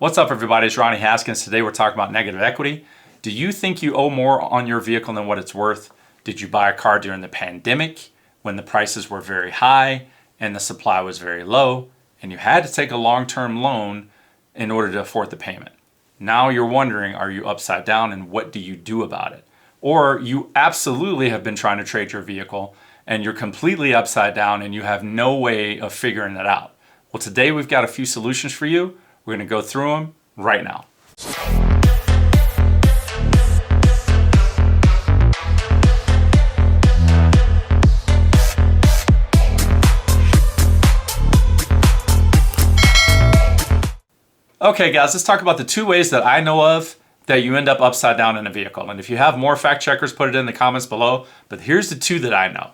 What's up, everybody? It's Ronnie Haskins. Today we're talking about negative equity. Do you think you owe more on your vehicle than what it's worth? Did you buy a car during the pandemic when the prices were very high and the supply was very low and you had to take a long-term loan in order to afford the payment? Now you're wondering, are you upside down and what do you do about it? Or you absolutely have been trying to trade your vehicle and you're completely upside down and you have no way of figuring that out. Well, today we've got a few solutions for you. We're going to go through them right now. Okay guys, let's talk about the two ways that I know of that you end up upside down in a vehicle. And if you have more fact checkers, put it in the comments below. But here's the two that I know.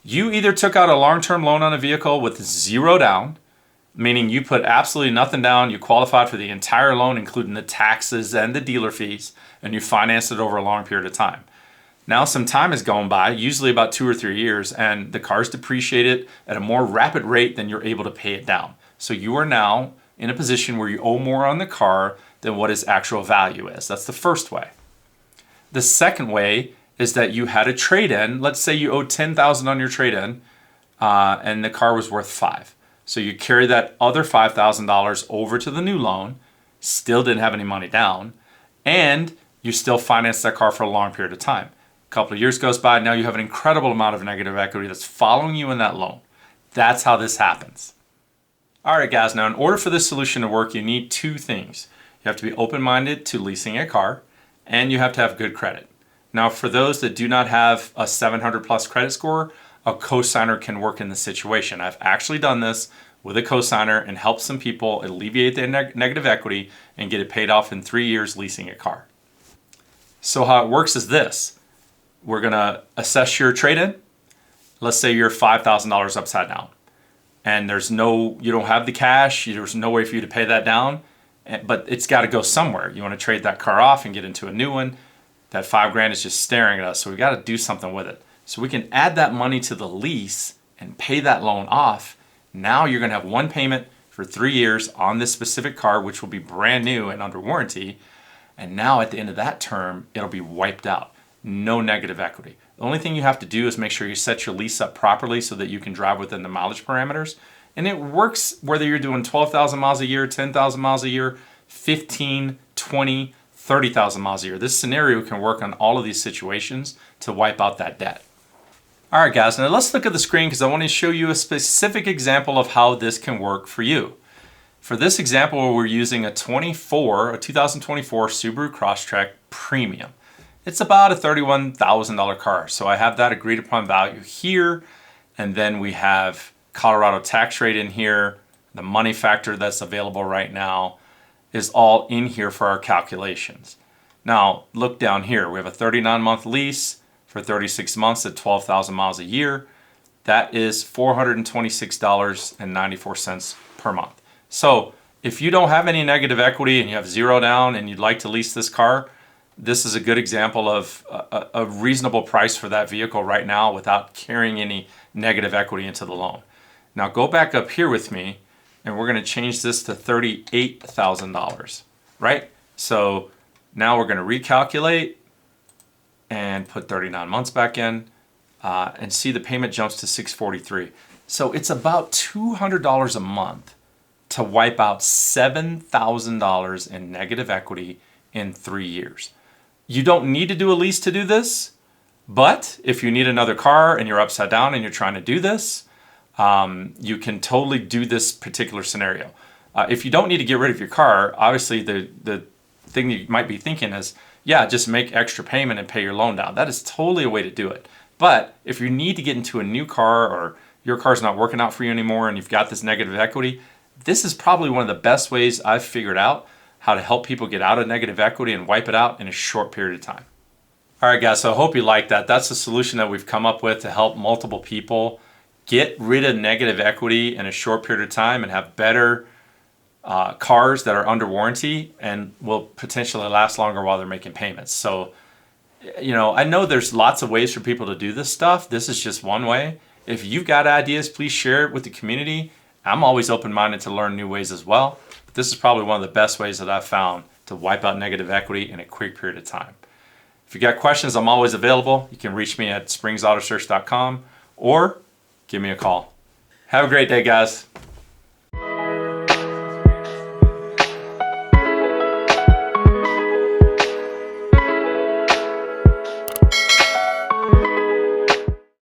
You either took out a long-term loan on a vehicle with zero down, meaning you put absolutely nothing down, you qualified for the entire loan, including the taxes and the dealer fees, and you financed it over a long period of time. Now some time has gone by, usually about 2 or 3 years, and the car's depreciated at a more rapid rate than you're able to pay it down. So you are now in a position where you owe more on the car than what its actual value is. That's the first way. The second way is that you had a trade-in. Let's say you owed $10,000 on your trade-in, and the car was worth $5,000. So you carry that other $5,000 over to the new loan, still didn't have any money down, and you still financed that car for a long period of time. A couple of years goes by, now you have an incredible amount of negative equity that's following you in that loan. That's how this happens. All right, guys, now in order for this solution to work, you need two things. You have to be open-minded to leasing a car, and you have to have good credit. Now, for those that do not have a 700 plus credit score, a cosigner can work in the situation. I've actually done this with a cosigner and helped some people alleviate their negative equity and get it paid off in 3 years leasing a car. So how it works is this. We're gonna assess your trade-in. Let's say you're $5,000 upside down and you don't have the cash, there's no way for you to pay that down, but it's gotta go somewhere. You wanna trade that car off and get into a new one. That $5,000 is just staring at us, so we gotta do something with it. So we can add that money to the lease and pay that loan off. Now you're gonna have one payment for 3 years on this specific car, which will be brand new and under warranty. And now at the end of that term, it'll be wiped out. No negative equity. The only thing you have to do is make sure you set your lease up properly so that you can drive within the mileage parameters. And it works whether you're doing 12,000 miles a year, 10,000 miles a year, 15, 20, 30,000 miles a year. This scenario can work on all of these situations to wipe out that debt. All right, guys, now let's look at the screen because I want to show you a specific example of how this can work for you. For this example, we're using a 2024 Subaru Crosstrek Premium. It's about a $31,000 car. So I have that agreed upon value here. And then we have Colorado tax rate in here. The money factor that's available right now is all in here for our calculations. Now, look down here. We have a 39-month lease for 36 months at 12,000 miles a year. That is $426.94 per month. So if you don't have any negative equity and you have zero down and you'd like to lease this car, this is a good example of a reasonable price for that vehicle right now without carrying any negative equity into the loan. Now go back up here with me and we're going to change this to $38,000, right? So now we're going to recalculate and put 39 months back in and see the payment jumps to $643. So it's about $200 a month to wipe out $7,000 in negative equity in 3 years. You don't need to do a lease to do this, but if you need another car and you're upside down and you're trying to do this, you can totally do this particular scenario. If you don't need to get rid of your car, obviously the thing you might be thinking is, yeah, just make extra payment and pay your loan down. That is totally a way to do it. But if you need to get into a new car or your car's not working out for you anymore and you've got this negative equity, this is probably one of the best ways I've figured out how to help people get out of negative equity and wipe it out in a short period of time. All right, guys, so I hope you like that. That's a solution that we've come up with to help multiple people get rid of negative equity in a short period of time and have better cars that are under warranty and will potentially last longer while they're making payments. So, you know, I know there's lots of ways for people to do this stuff. This is just one way. If you've got ideas, please share it with the community. I'm always open-minded to learn new ways as well. this is probably one of the best ways that I've found to wipe out negative equity in a quick period of time. If you got questions, I'm always available. You can reach me at springsautosearch.com or give me a call. Have a great day, guys.